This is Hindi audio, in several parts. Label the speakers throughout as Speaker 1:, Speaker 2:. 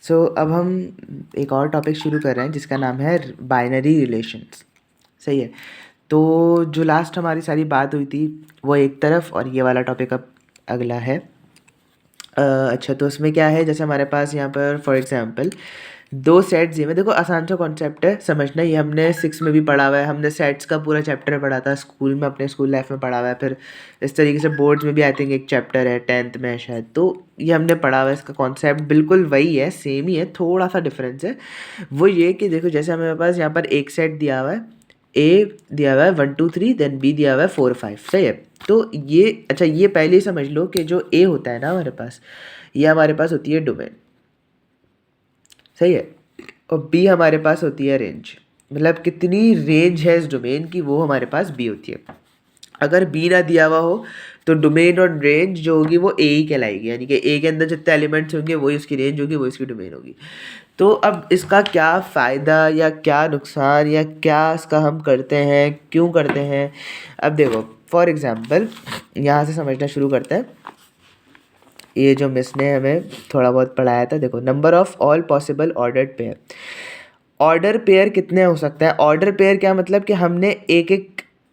Speaker 1: सो अब हम एक और टॉपिक शुरू कर रहे हैं जिसका नाम है बाइनरी रिलेशंस। सही है। तो जो लास्ट हमारी सारी बात हुई थी वो एक तरफ, और ये वाला टॉपिक अब अगला है। अच्छा, तो उसमें क्या है, जैसे हमारे पास यहाँ पर फॉर एग्जांपल दो सेट्स दिए हुए। देखो आसान सा कॉन्सेप्ट है, समझना। ये हमने 6 में भी पढ़ा हुआ है, हमने सेट्स का पूरा चैप्टर पढ़ा था स्कूल में, अपने स्कूल लाइफ में पढ़ा हुआ है। फिर इस तरीके से बोर्ड्स में भी आई थिंक एक चैप्टर है 10th में शायद। तो ये हमने पढ़ा हुआ है, इसका कॉन्सेप्ट बिल्कुल वही है, सेम ही है, थोड़ा सा डिफरेंस है। वो ये कि देखो जैसे हमारे पास यहाँ पर एक सेट दिया हुआ है, ए दिया हुआ है 1 2 3, देन बी दिया हुआ है 4 5। सही है। तो ये अच्छा, ये पहले ही समझ लो कि जो ए होता है ना हमारे पास, ये हमारे पास होती है डोमेन। सही है। और बी हमारे पास होती है रेंज, मतलब कितनी रेंज है इस डोमेन की, वो हमारे पास बी होती है। अगर बी ना दिया हुआ हो तो डोमेन और रेंज जो होगी वो ए ही कहलाएगी, यानी कि ए के अंदर जितने एलिमेंट्स होंगे वही उसकी रेंज होगी, वही उसकी डोमेन होगी। तो अब इसका क्या फ़ायदा या क्या नुकसान या क्या इसका हम करते हैं, क्यों करते हैं। अब देखो फॉर एग्ज़ाम्पल यहाँ से समझना शुरू करते हैं। ये जो मिस ने हमें थोड़ा बहुत पढ़ाया था, देखो number of all possible ordered pair. Order pair कितने हो सकते हैं। ऑर्डर पेयर क्या मतलब कि हमने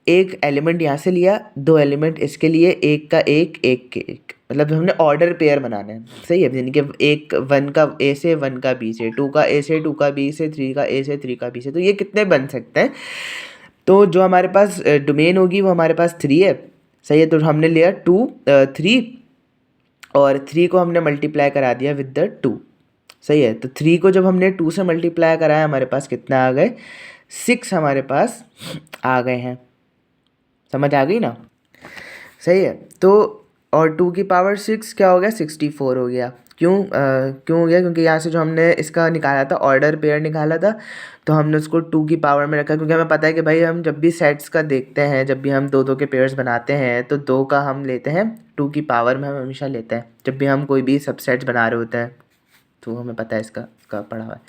Speaker 1: एक एलिमेंट यहाँ से लिया, दो एलिमेंट इसके लिए, एक का एक, एक के एक, मतलब हमने ऑर्डर पेयर बनाना है। सही है। यानी कि एक 1 का ए से, 1 का बी से, 2 का ए से, 2 का बी से, 3 का ए से, 3 का बी से। तो ये कितने बन सकते हैं। तो जो हमारे पास डोमेन होगी वो हमारे पास 3 है। सही है। तो हमने लिया 3, और 3 को हमने मल्टीप्लाई करा दिया विद द 2। सही है। तो 3 को जब हमने 2 से मल्टीप्लाई कराया, हमारे पास कितना आ गए, 6 हमारे पास आ गए हैं। समझ आ गई ना। सही है। तो और 2 की पावर 6 क्या हो गया, 64 हो गया। क्यों हो गया, क्योंकि यहाँ से जो हमने इसका निकाला था, ऑर्डर पेयर निकाला था, तो हमने उसको 2 की पावर में रखा, क्योंकि हमें पता है कि भाई हम जब भी सेट्स का देखते हैं, जब भी हम 2 के पेयर्स बनाते हैं तो 2 का हम लेते हैं 2 की पावर में, हम हमेशा लेते हैं जब भी हम कोई भी सबसेट्स बना रहे होते हैं। तो हमें पता है इसका पढ़ा हुआ है।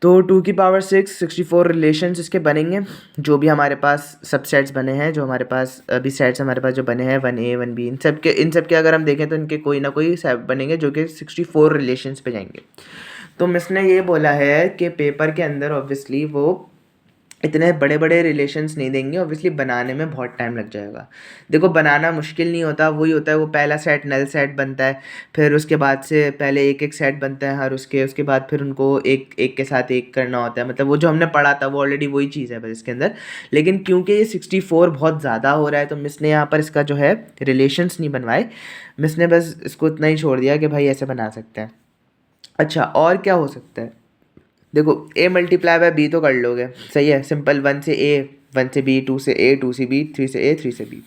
Speaker 1: तो 2 की पावर 6, 64 रिलेशंस इसके बनेंगे, जो भी हमारे पास सबसेट्स बने हैं, जो हमारे पास अभी सेट्स हमारे पास जो बने हैं 1A 1B, इन सब के अगर हम देखें तो इनके कोई ना कोई सेट बनेंगे जो कि 64 रिलेशंस पे जाएंगे। तो मिस ने ये बोला है कि पेपर के अंदर ऑब्वियसली वो इतने बड़े बड़े रिलेशंस नहीं देंगे, ऑब्वियसली बनाने में बहुत टाइम लग जाएगा। देखो बनाना मुश्किल नहीं होता, वही होता है, वो पहला सेट नल सेट बनता है, फिर उसके बाद से पहले एक एक सेट बनता है हर उसके बाद फिर उनको एक एक के साथ एक करना होता है। मतलब वो जो हमने पढ़ा था वो ऑलरेडी वही चीज़ है बस इसके अंदर। लेकिन क्योंकि ये 64 बहुत ज़्यादा हो रहा है, तो मिस ने यहाँ पर इसका जो है रिलेशंस नहीं बनवाए, मिस ने बस इसको इतना ही छोड़ दिया कि भाई ऐसे बना सकते हैं। अच्छा, और क्या हो सकता है। देखो a मल्टीप्लाई बाय b तो कर लोगे, सही है, सिंपल। 1 से a, 1 से b, 2 से a, 2 से b, 3 से a, 3 से b,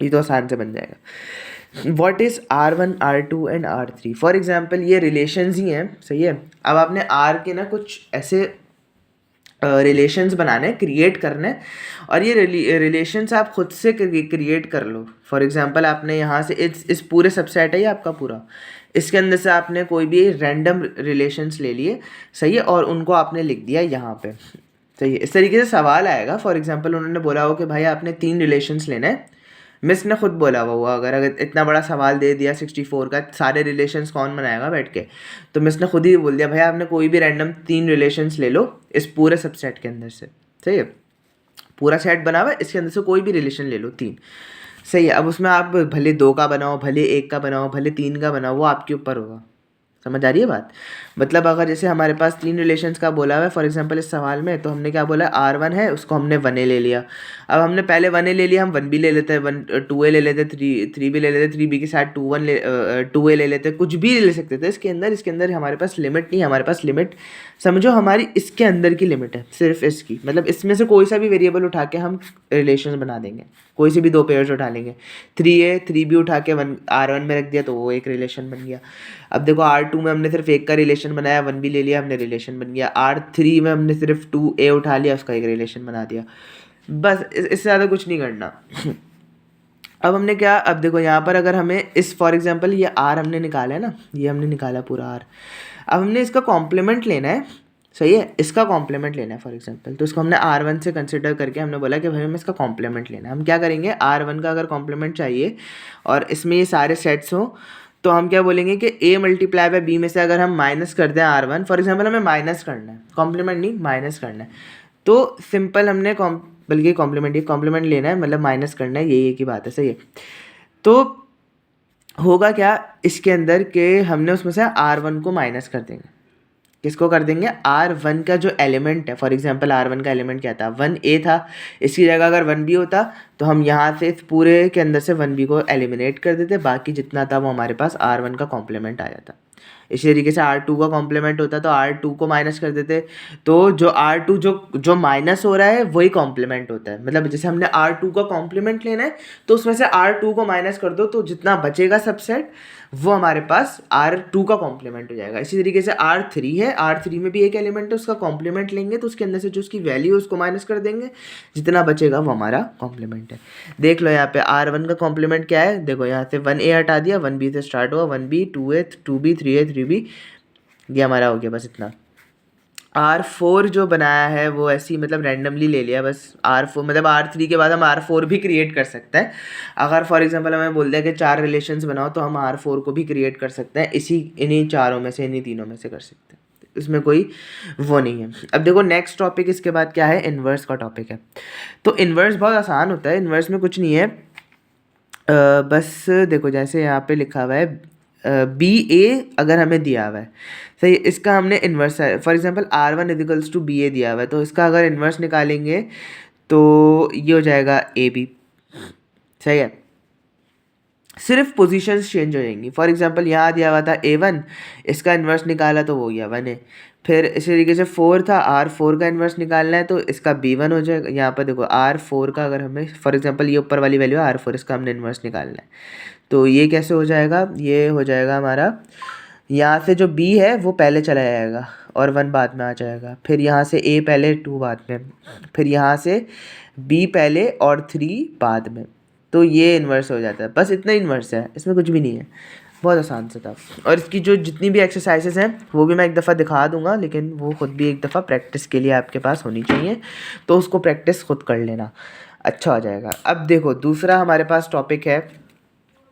Speaker 1: ये तो आसान से बन जाएगा। What is R1 R2 and R3। For example ये रिलेशंस ही हैं। सही है। अब आपने R के ना कुछ ऐसे रिलेशंस बनाने, क्रिएट करने, और ये रिलेशंस आप खुद से क्रिएट कर लो। फॉर एग्जांपल आपने यहाँ से इस पूरे सबसेट है ये आपका पूरा, इसके अंदर से आपने कोई भी रैंडम रिलेशंस ले लिए, सही है, और उनको आपने लिख दिया यहाँ पे। सही है। इस तरीके से सवाल आएगा। फॉर एग्जांपल उन्होंने बोला हो कि भाई आपने 3 रिलेशंस लेना है, मिस ने खुद बोला हुआ अगर इतना बड़ा सवाल दे दिया 64 का, सारे रिलेशंस कौन बनाएगा बैठ के। तो मिस ने खुद ही बोल दिया भाई आपने कोई भी रैंडम 3 रिलेशंस ले लो इस पूरे सबसेट के अंदर से। सही है। पूरा सेट बना हुआ है, इसके अंदर से कोई भी रिलेशन ले लो 3। सही है। अब उसमें आप भले 2 का बनाओ, भले 1 का बनाओ, भले 3 का बनाओ, वो आपके ऊपर होगा। समझ आ रही है बात। मतलब अगर जैसे हमारे पास 3 रिलेशंस का बोला हुआ है फॉर एग्जांपल इस सवाल में, तो हमने क्या बोला, R1 है, उसको हमने 1A ले लिया। अब हमने पहले 1A ले लिया, हम 1B ले लेते हैं, 2A ले लेते, 3B ले लेते, 3B के साथ 2A ले लेते, कुछ भी ले सकते थे इसके अंदर हमारे पास लिमिट नहीं है। हमारे पास लिमिट समझो हमारी इसके अंदर की लिमिट है, सिर्फ इसकी, मतलब इसमें से कोई सा भी वेरिएबल उठा के हम रिलेशन बना देंगे, कोई से भी 2 पेयर्स उठा लेंगे। 3A 3B उठा के R1 में रख दिया तो वो एक रिलेशन बन गया। अब देखो R2 में हमने सिर्फ एक का रिलेशन बनाया, 1B ले लिया, हमने रिलेशन बन गया। R3 में हमने सिर्फ 2A उठा लिया, उसका एक रिलेशन बना दिया। बस इससे ज़्यादा कुछ नहीं करना। अब हमने क्या, अब देखो यहाँ पर अगर हमें इस फॉर एग्जांपल ये R हमने निकाला है ना, ये हमने निकाला पूरा R। अब हमने इसका कॉम्प्लीमेंट लेना है, सही है, इसका कॉम्प्लीमेंट लेना है फॉर एग्जांपल। तो इसको हमने R1 से कंसिडर करके हमने बोला कि भाई हमें इसका कॉम्प्लीमेंट लेना है। हम क्या करेंगे, R1 का अगर कॉम्प्लीमेंट चाहिए और इसमें ये सारे सेट्स हों, तो हम क्या बोलेंगे कि a मल्टीप्लाई बाय b में से अगर हम माइनस कर दें r1, फॉर एग्जांपल हमें माइनस करना है, कॉम्प्लीमेंट नहीं माइनस करना है, तो सिंपल हमने बल्कि कॉम्प्लीमेंट लेना है, मतलब माइनस करना है, यही एक ही बात है, सही है। तो होगा क्या इसके अंदर कि हमने उसमें से r1 को माइनस कर देंगे। किसको कर देंगे? R1 का जो एलिमेंट है, फॉर एग्जांपल R1 का एलिमेंट क्या था? 1a था, इसकी जगह अगर 1b होता तो हम यहाँ से इस पूरे के अंदर से 1b को एलिमिनेट कर देते, बाकी जितना था वो हमारे पास R1 का कॉम्प्लीमेंट आ जाता। इसी तरीके से R2 का कॉम्प्लीमेंट होता तो R2 को माइनस कर देते, तो जो R2 जो माइनस हो रहा है वही कॉम्प्लीमेंट होता है। मतलब जैसे हमने R2 का कॉम्प्लीमेंट लेना है तो उसमें से R2 को माइनस कर दो, तो जितना बचेगा सबसेट वो हमारे पास R2 का कॉम्प्लीमेंट हो जाएगा। इसी तरीके से R3 है, R3 में भी एक एलिमेंट है, उसका कॉम्प्लीमेंट लेंगे तो उसके अंदर से जो उसकी वैल्यू है उसको माइनस कर देंगे, जितना बचेगा वो हमारा कॉम्प्लीमेंट है। देख लो यहाँ पे R1 का कॉम्प्लीमेंट क्या है, देखो यहाँ से 1a हटा दिया, 1b से स्टार्ट हुआ, 1b 2a 2b 3a 3b, ये हमारा हो गया बस इतना। R4 जो बनाया है वो ऐसे ही मतलब रैंडमली ले लिया बस। R4 मतलब R3 के बाद हम R4 भी क्रिएट कर सकते हैं। अगर फॉर एग्जांपल हमें बोल दिया कि 4 रिलेशंस बनाओ तो हम R4 को भी क्रिएट कर सकते हैं, इन्हीं चारों में से, इन्हीं तीनों में से कर सकते हैं, इसमें कोई वो नहीं है। अब देखो नेक्स्ट टॉपिक इसके बाद क्या है, इन्वर्स का टॉपिक है। तो इन्वर्स बहुत आसान होता है, इन्वर्स में कुछ नहीं है, बस देखो जैसे यहाँ पे लिखा हुआ है बी ए अगर हमें दिया हुआ है, सही, इसका हमने इन्वर्स है, for example R1 equals to B A दिया हुआ है, तो इसका अगर इन्वर्स निकालेंगे तो ये हो जाएगा ए बी, सही है। सिर्फ पोजीशंस चेंज हो जाएंगी। फॉर एग्जांपल यहाँ दिया हुआ था A1, इसका इन्वर्स निकाला तो वो हो गया 1A। फिर इसी तरीके से 4 था, R4 का इन्वर्स निकालना है तो इसका B1 हो जाएगा। यहाँ पर देखो R4 का अगर हमें फॉर एग्जांपल ये ऊपर वाली वैल्यू है R4, इसका हमने इन्वर्स निकालना है, तो ये कैसे हो जाएगा, ये हो जाएगा हमारा, यहाँ से जो B है वो पहले चला जाएगा और 1 बाद में आ जाएगा, फिर यहाँ से A पहले 2 बाद में, फिर यहाँ से B पहले और 3 बाद में, तो ये इन्वर्स हो जाता है। बस इतना इन्वर्स है, इसमें कुछ भी नहीं है, बहुत आसान से था। और इसकी जो जितनी भी एक्सरसाइजेस हैं वो भी मैं एक दफ़ा दिखा दूंगा, लेकिन वो खुद भी एक दफ़ा प्रैक्टिस के लिए आपके पास होनी चाहिए, तो उसको प्रैक्टिस खुद कर लेना, अच्छा हो जाएगा। अब देखो दूसरा हमारे पास टॉपिक है,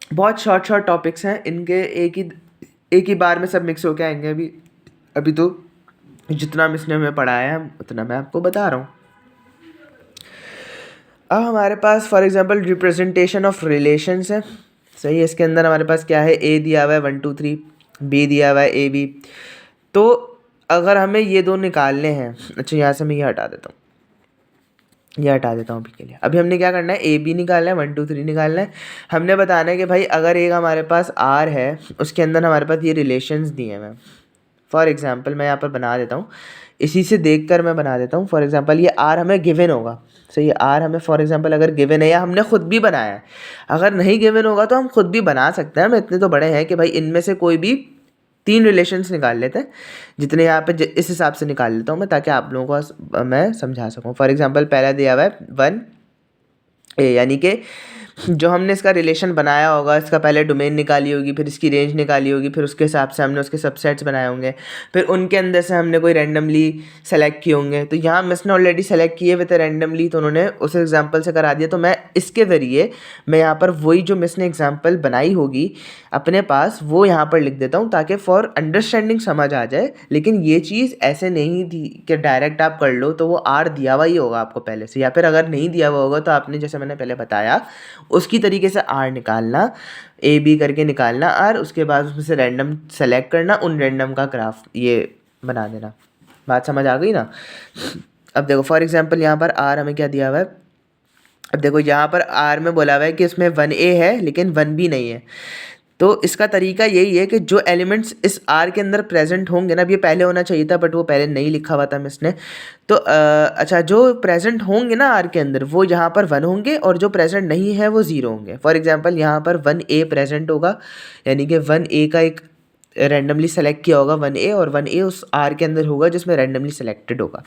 Speaker 1: बहुत शॉर्ट टॉपिक्स हैं, इनके एक ही बार में सब मिक्स होके आएंगे। अभी तो जितना इसने हमें पढ़ाया है उतना मैं आपको बता रहा हूँ। अब हमारे पास for example representation of relations है, सही है। इसके अंदर हमारे पास क्या है, ए दिया हुआ है 1 2 3, बी दिया हुआ है ए बी, तो अगर हमें ये दो निकालने हैं, अच्छा यहाँ से मैं ये हटा देता हूँ, ये हटा देता हूँ अभी के लिए। अभी हमने क्या करना है, ए बी निकालना है, 1 2 3 निकालना है। हमने बताना है कि भाई अगर एक हमारे पास आर है, उसके अंदर हमारे पास ये रिलेशंस दिए हैं। फॉर एग्जांपल मैं यहाँ पर बना देता हूँ, इसी से देखकर मैं बना देता हूँ। फॉर एग्जांपल ये आर हमें गिवन होगा, सो ये आर हमें फॉर एग्जांपल अगर गिवन है या हमने खुद भी बनाया है, अगर नहीं गिवन होगा तो हम खुद भी बना सकते हैं। हम इतने तो बड़े हैं कि भाई इनमें से कोई भी 3 रिलेशंस निकाल लेते हैं, जितने यहाँ पे इस हिसाब से निकाल लेता हूँ मैं, ताकि आप लोगों को मैं समझा सकूँ। फॉर एग्जांपल पहला दिया हुआ है 1A, यानी कि जो हमने इसका रिलेशन बनाया होगा, इसका पहले डोमेन निकाली होगी, फिर इसकी रेंज निकाली होगी, फिर उसके हिसाब से हमने उसके सबसेट्स बनाए होंगे, फिर उनके अंदर से हमने कोई रैंडमली सेलेक्ट किए होंगे। तो यहाँ मिस ने ऑलरेडी सेलेक्ट किए हुए थे रैंडमली, तो उन्होंने उस एग्जांपल से करा दिया। तो मैं इसके ज़रिए मैं यहाँ पर वही जो मिस ने एग्जांपल बनाई होगी अपने पास वो यहाँ पर लिख देता हूँ, ताकि फॉर अंडरस्टैंडिंग समझ आ जाए। लेकिन ये चीज़ ऐसे नहीं थी कि डायरेक्ट आप कर लो, तो वो आर दिया हुआ ही होगा आपको पहले से, या फिर अगर नहीं दिया हुआ होगा तो आपने जैसे मैंने पहले बताया उसकी तरीके से आर निकालना, ए बी करके निकालना आर, उसके बाद उसमें से रैंडम सेलेक्ट करना, उन रैंडम का ग्राफ ये बना देना। बात समझ आ गई ना। अब देखो फॉर एग्जांपल यहाँ पर आर हमें क्या दिया हुआ है, अब देखो यहाँ पर आर में बोला हुआ है कि इसमें 1A है लेकिन 1B नहीं है। तो इसका तरीका यही है कि जो एलिमेंट्स इस आर के अंदर प्रेजेंट होंगे ना, अब ये पहले होना चाहिए था बट वो पहले नहीं लिखा हुआ था मिसने, तो अच्छा जो प्रेजेंट होंगे ना आर के अंदर वो यहाँ पर 1 होंगे, और जो प्रेजेंट नहीं है वो 0 होंगे। फॉर एग्जांपल यहाँ पर 1A प्रेजेंट होगा, यानी कि 1A का एक रैंडमली सेलेक्ट किया होगा 1A, और 1A उस आर के अंदर होगा जिसमें रैंडमली सेलेक्टेड होगा।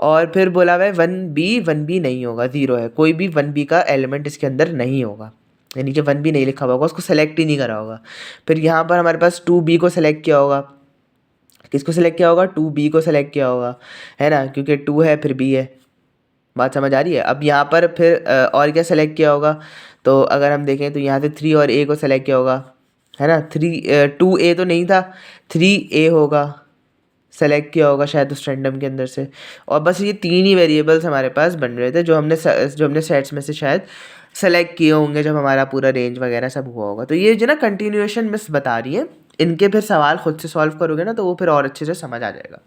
Speaker 1: और फिर बोला हुआ है 1B नहीं होगा, 0 है, कोई भी 1B का एलिमेंट इसके अंदर नहीं होगा, यानी कि 1B नहीं लिखा हुआ होगा, उसको सेलेक्ट ही नहीं करा होगा। फिर यहाँ पर हमारे पास 2B को सेलेक्ट किया होगा, किसको सेलेक्ट किया होगा, 2B को सेलेक्ट किया होगा, है ना, क्योंकि 2 है फिर B है। बात समझ आ रही है। अब यहाँ पर फिर और क्या सेलेक्ट किया होगा, तो अगर हम देखें तो यहाँ से 3 और A को सेलेक्ट किया होगा, है ना। 2A तो नहीं था, 3A होगा, सेलेक्ट किया होगा शायद उस रैंडम के अंदर से। और बस ये 3 ही वेरिएबल्स हमारे पास बन रहे थे जो हमने सेट्स में से शायद सेलेक्ट किए होंगे जब हमारा पूरा रेंज वगैरह सब हुआ होगा। तो ये जो ना कंटिन्यूएशन मिस बता रही है, इनके फिर सवाल खुद से सॉल्व करोगे ना तो वो फिर और अच्छे से समझ आ जाएगा।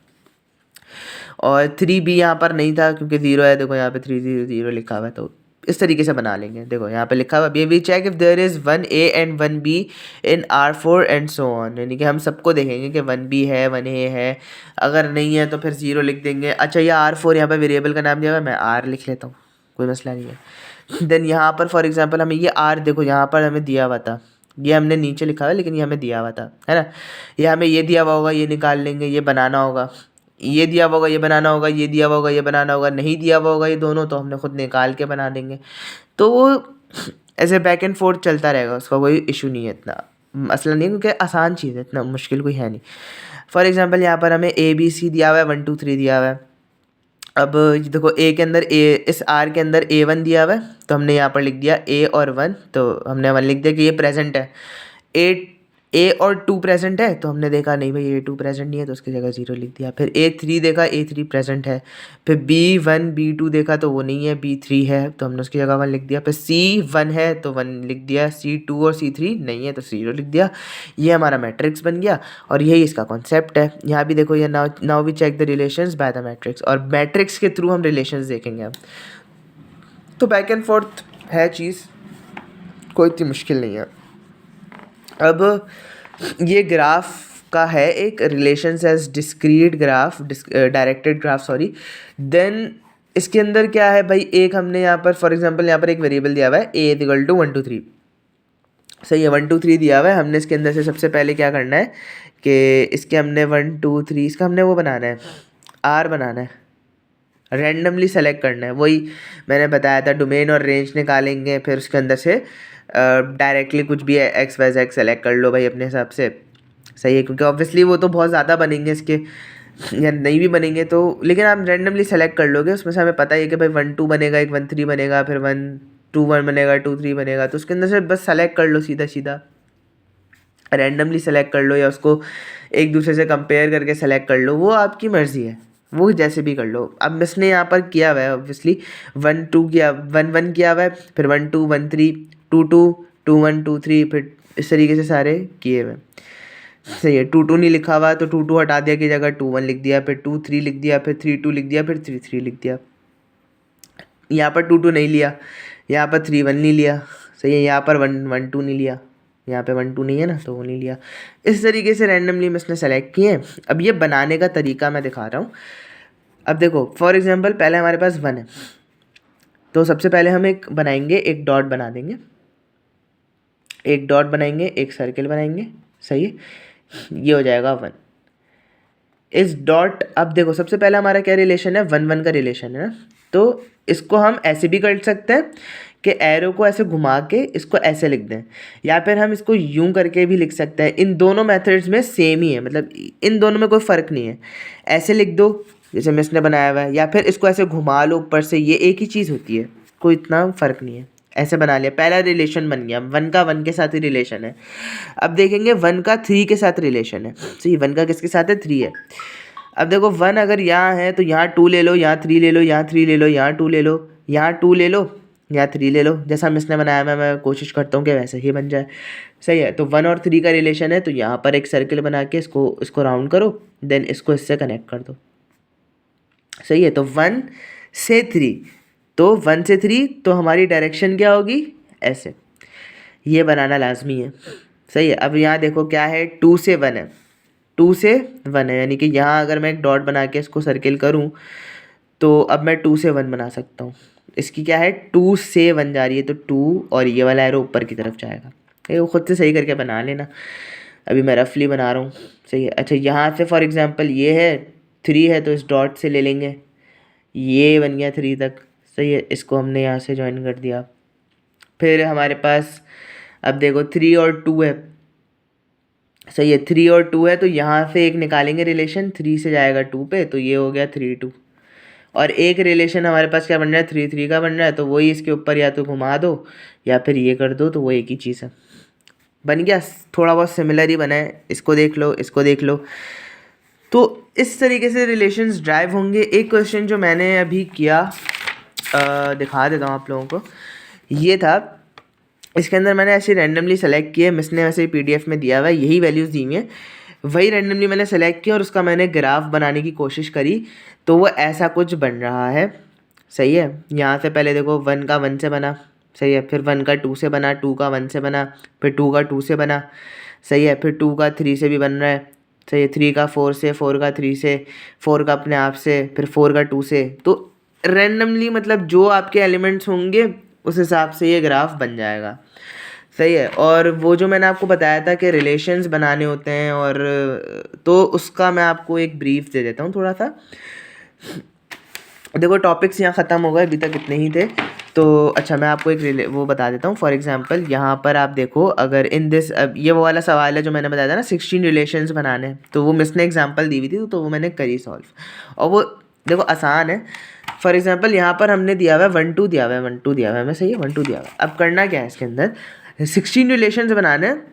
Speaker 1: और 3B यहाँ पर नहीं था क्योंकि 0 है, देखो यहाँ पे 3 0 0 लिखा हुआ है, तो इस तरीके से बना लेंगे। देखो यहाँ पे लिखा हुआ है we check if there is 1A and 1B in R4 and so on, यानी कि हम सबको देखेंगे कि 1B है 1A है, अगर नहीं है तो फिर 0 लिख देंगे। अच्छा ये R4 यहाँ पे वेरिएबल का नाम दिया हुआ है, मैं R लिख लेता हूँ, कोई मसला नहीं है। देन यहाँ पर फॉर एग्जाम्पल हमें ये R देखो यहाँ पर हमें दिया हुआ था, ये हमने नीचे लिखा हुआ है लेकिन ये हमें दिया हुआ था, है ना। ये हमें ये दिया हुआ होगा, ये निकाल लेंगे, ये बनाना होगा, ये दिया हुआ होगा, ये बनाना होगा, ये दिया हुआ होगा, ये बनाना होगा, नहीं दिया हुआ होगा ये दोनों तो हमने खुद निकाल के बना देंगे। तो वो ऐसे बैक एंड फोर्थ चलता रहेगा, उसका कोई इशू नहीं है, इतना मसला नहीं है क्योंकि आसान चीज़ है, इतना मुश्किल कोई है नहीं। फॉर एग्जांपल यहाँ पर हमें ABC दिया हुआ है, 1 2 3 दिया हुआ है। अब ये देखो ए के अंदर इस R के अंदर A1 दिया हुआ है, तो हमने यहाँ पर लिख दिया A और 1, तो हमने 1 लिख दिया कि ये प्रेजेंट है। A और 2 प्रेजेंट है, तो हमने देखा नहीं भाई A2 प्रेजेंट नहीं है, तो उसकी जगह 0 लिख दिया। फिर A3 देखा, A3 प्रेजेंट है। फिर B1 B2 देखा तो वो नहीं है, B3 है, तो हमने उसकी जगह 1 लिख दिया। फिर C1 है तो 1 लिख दिया, C2 और C3 नहीं है तो 0 लिख दिया। ये हमारा मैट्रिक्स बन गया और यही इसका कॉन्सेप्ट है। यहाँ भी देखो ये now we check the relations by the matrix, और मैट्रिक्स के थ्रू हम रिलेशंस देखेंगे अब। तो बैक एंड फोर्थ है चीज़, कोई इतनी मुश्किल नहीं है। अब ये ग्राफ का है एक relations as discrete graph, directed graph sorry. Then इसके अंदर क्या है भाई, एक हमने यहाँ पर फॉर एग्जांपल यहाँ पर एक वेरिएबल दिया हुआ है A = 1 2 3, सही है, 1 2 3 दिया हुआ है। हमने इसके अंदर से सबसे पहले क्या करना है कि इसके हमने 1 2 3 इसका हमने वो बनाना है, R बनाना है, रैंडमली सेलेक्ट करना है। वही मैंने बताया था, डोमेन और रेंज निकालेंगे, फिर उसके अंदर से डायरेक्टली कुछ भी एक्स वाई जेड सेलेक्ट कर लो भाई अपने हिसाब से, सही है, क्योंकि ऑब्वियसली वो तो बहुत ज़्यादा बनेंगे इसके, या नहीं भी बनेंगे तो, लेकिन आप रैंडमली सेलेक्ट कर लोगे। उसमें से हमें पता ही है कि भाई 1 2 बनेगा, एक 1 3 बनेगा, फिर 1 2 1 बनेगा, 2 3 बनेगा, तो उसके अंदर से बस सेलेक्ट कर लो, सीधा सीधा रैंडमली सेलेक्ट कर लो, या उसको एक दूसरे से कंपेयर करके सेलेक्ट कर लो, वो आपकी मर्ज़ी है, वो जैसे भी कर लो। अब मिसने यहाँ पर किया हुआ है ऑब्वियसली 1 2 किया, 1 1 किया हुआ है, फिर 1 2 1 3 2 2 2 1 2 3, फिर इस तरीके से सारे किए हुए, सही है। 2 2 नहीं लिखा हुआ तो 2 2 हटा दिया की जगह 2 1 लिख दिया, फिर 2 3 लिख दिया, फिर 3 2 लिख दिया, फिर 3 3 लिख दिया। यहाँ पर 2 2 नहीं लिया, यहाँ पर 3 1 नहीं लिया, सही है, यहाँ पर 1 1 2 नहीं लिया, यहाँ पे 1 2 नहीं है ना तो वो नहीं लिया। इस तरीके से रैंडमली मैं इसने सेलेक्ट किए हैं। अब ये बनाने का तरीका मैं दिखा रहा हूँ। अब देखो फॉर एग्जांपल पहले हमारे पास 1 है, तो सबसे पहले हम एक बनाएंगे, एक डॉट बना देंगे, एक डॉट बनाएंगे, एक सर्किल बनाएंगे, सही है, ये हो जाएगा 1। इस डॉट, अब देखो सबसे पहले हमारा क्या रिलेशन है, 1 1 का रिलेशन है ना, तो इसको हम ऐसे भी कर सकते हैं कि एरो को ऐसे घुमा के इसको ऐसे लिख दें, या फिर हम इसको यूं करके भी लिख सकते हैं। इन दोनों मेथड्स में सेम ही है, मतलब इन दोनों में कोई फ़र्क नहीं है। ऐसे लिख दो जैसे मैं इसने बनाया हुआ है, या फिर इसको ऐसे घुमा लो ऊपर से, ये एक ही चीज़ होती है, कोई इतना फ़र्क नहीं है। ऐसे बना लिया, पहला रिलेशन बन गया, 1 का 1 के साथ ही रिलेशन है। अब देखेंगे 1 का 3 के साथ रिलेशन है, सही, 1 का किसके साथ है, 3 है। अब देखो 1 अगर यहाँ है तो यहाँ 2 ले लो, यहाँ 3 ले लो, यहाँ 3 ले लो, यहाँ 2 ले लो, यहाँ 2 ले लो, यहाँ 3 ले लो, जैसा हम इसने बनाया मैं कोशिश करता हूँ कि वैसे ही बन जाए, सही है। तो 1 और 3 का रिलेशन है, तो यहाँ पर एक सर्किल बना के इसको राउंड करो, देन इसको इससे कनेक्ट कर दो, सही है। तो 1 से 3, तो 1 से 3 तो हमारी डायरेक्शन क्या होगी, ऐसे, ये बनाना लाजमी है, सही है। अब यहाँ देखो क्या है, 2 से 1 है, 2 से 1 है, यानी कि यहाँ अगर मैं एक डॉट बना के इसको सर्किल करूँ तो अब मैं 2 से 1 बना सकता हूँ। इसकी क्या है, 2 से 1 जा रही है, तो 2 और ये वाला एरो ऊपर की तरफ जाएगा, ये वो खुद से सही करके बना लेना, अभी मैं रफली बना रहा हूँ, सही है। अच्छा यहाँ से फॉर एग्जांपल ये है 3 है, तो इस डॉट से ले लेंगे, ये बन गया 3 तक, सही है, इसको हमने यहाँ से ज्वाइन कर दिया। फिर हमारे पास अब देखो 3 और 2 है, सही है, 3 और 2 है, तो यहाँ से एक निकालेंगे रिलेशन, 3 से जाएगा 2 पे, तो ये हो गया 3 2। और एक रिलेशन हमारे पास क्या बन रहा है, 3 3 का बन रहा है, तो वही इसके ऊपर या तो घुमा दो या फिर ये कर दो, तो वो एक ही चीज़ है। बन गया, थोड़ा बहुत सिमिलर ही बना है, इसको देख लो, इसको देख लो। तो इस तरीके से रिलेशंस ड्राइव होंगे। एक क्वेश्चन जो मैंने अभी किया, दिखा देता हूँ आप लोगों को, ये था, इसके अंदर मैंने ऐसे रैंडमली सेलेक्ट किए, मिस ने वैसे पीडीएफ में दिया हुआ है, यही वैल्यूज़ दी हुई हैं, वही रैंडमली मैंने सेलेक्ट किया और उसका मैंने ग्राफ बनाने की कोशिश करी, तो वो ऐसा कुछ बन रहा है। सही है, यहाँ से पहले देखो 1 का 1 से बना, सही है, फिर 1 का 2 से बना, 2 का 1 से बना, फिर 2 का 2 से बना, सही है, फिर 2 का 3 से भी बन रहा है, सही है, 3 का 4 से, 4 का 3 से, 4 का अपने आप से, फिर 4 का 2 से। तो रैंडमली मतलब जो आपके एलिमेंट्स होंगे उस हिसाब से ये ग्राफ बन जाएगा। सही है, और वो जो मैंने आपको बताया था कि रिलेशंस बनाने होते हैं, और तो उसका मैं आपको एक ब्रीफ दे देता हूँ थोड़ा सा। देखो टॉपिक्स यहाँ ख़त्म हो गए, अभी तक इतने ही थे। तो अच्छा, मैं आपको एक वो बता देता हूँ। फॉर एग्जांपल यहाँ पर आप देखो, अगर इन दिस, अब ये वो वाला सवाल है जो मैंने बताया था ना, 16 रिलेशंस बनाने, तो वो मिस ने एग्जांपल दी हुई थी, तो वो मैंने करी सॉल्व, और वो देखो आसान है। फॉर एग्जांपल यहाँ पर हमने दिया हुआ है 1 2 दिया हुआ है, 1 2 दिया हुआ है, मैं सही है, 1 2 दिया हुआ है। अब करना क्या है, इसके अंदर 16 रिलेशंस बनाने हैं,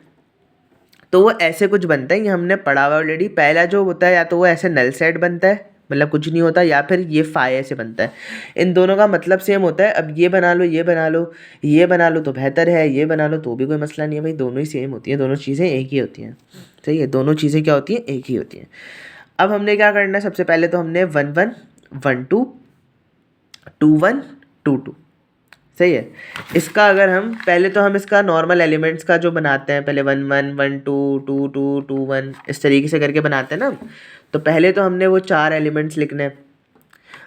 Speaker 1: तो वो ऐसे कुछ बनता है, ये हमने पढ़ा हुआ ऑलरेडी। पहला जो होता है, या तो वो ऐसे नल सेट बनता है, मतलब कुछ नहीं होता, या फिर ये फाई ऐसे बनता है। इन दोनों का मतलब सेम होता है। अब ये बना लो, ये बना लो, ये बना लो तो बेहतर है, ये बना लो तो भी कोई मसला नहीं है भाई, दोनों ही सेम होती हैं, दोनों चीज़ें एक ही होती हैं। सही है, दोनों चीज़ें क्या होती हैं, एक ही होती हैं। अब हमने क्या करना है, सबसे पहले तो हमने 1 1 1 2 2 1 2 2, सही है। इसका अगर हम पहले तो हम इसका नॉर्मल एलिमेंट्स का जो बनाते हैं, पहले 1 1 1 2 2 2 2 1 इस तरीके से करके बनाते हैं ना, तो पहले तो हमने वो 4 एलिमेंट्स लिखने हैं।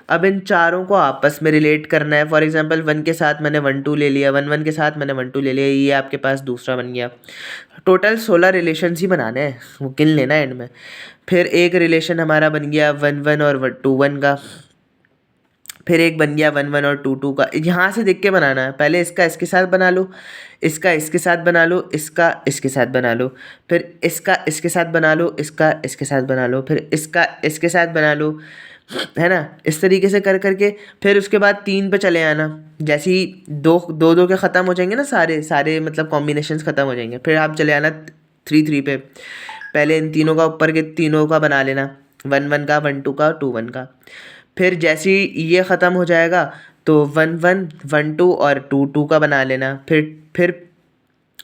Speaker 1: अब इन चारों को आपस में रिलेट करना है। फॉर एग्जांपल 1 के साथ मैंने 1 2 ले लिया, 1 1 के साथ मैंने 1 2 ले लिया, ये आपके पास दूसरा बन गया। टोटल 16 रिलेशंस ही बनाने हैं, वो गिन लेना एंड में। फिर एक रिलेशन हमारा बन गया 1 1 और 2 1 का, फिर एक बन गया 1 1 और 2 2 का। यहाँ से देख के बनाना है, पहले इसका इसके साथ बना लो, इसका इसके साथ बना लो, इसका इसके साथ बना लो, फिर इसका इसके साथ बना लो, इसका इसके साथ बना लो, फिर इसका इसके साथ बना लो, है ना। इस तरीके से कर करके फिर उसके बाद 3 पे चले आना। जैसे ही दो दो दो के ख़त्म हो जाएंगे ना, सारे सारे मतलब कॉम्बिनेशंस ख़त्म हो जाएंगे, फिर आप चले आना 3 3 पे। पहले इन तीनों का ऊपर के तीनों का बना लेना, 1 1 का, 1 2 का, 2 1 का। फिर जैसे ही ये ख़त्म हो जाएगा तो 1 1 1 2 और 2 2 का बना लेना, फिर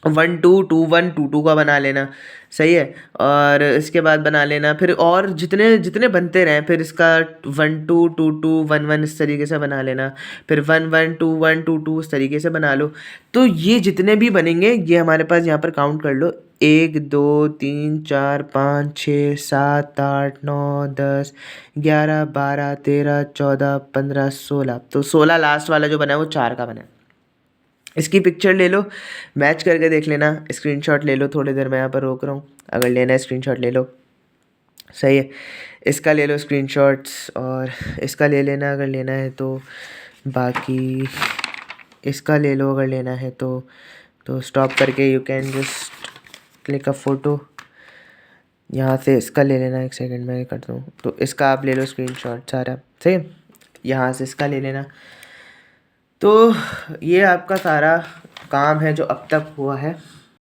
Speaker 1: 1 2 2 1 2 2 का बना लेना, सही है। और इसके बाद बना लेना फिर, और जितने जितने बनते रहें, फिर इसका 1 2 2 2 1 1 इस तरीके से बना लेना, फिर 1 1 2 1 2 2 इस तरीके से बना लो। तो ये जितने भी बनेंगे, ये हमारे पास यहाँ पर काउंट कर लो, 1 2 3 4 5 6 7 8 9 10 11 12 13 14 15 16। तो 16 लास्ट वाला जो बना है वो 4 का बना है। इसकी पिक्चर ले लो, मैच करके देख लेना, स्क्रीनशॉट ले लो, थोड़ी देर मैं यहाँ पर रोक रहा हूँ, अगर लेना है स्क्रीनशॉट ले लो, सही है। इसका ले लो स्क्रीनशॉट्स, और इसका ले लेना अगर लेना है तो, बाकी इसका ले लो अगर लेना है तो स्टॉप करके you can just click a photo. यहाँ से इसका ले लेना, एक सेकंड में करता हूँ, तो इसका आप ले लो स्क्रीनशॉट सारा, सही है। यहाँ से इसका ले लेना। तो ये आपका सारा काम है जो अब तक हुआ है।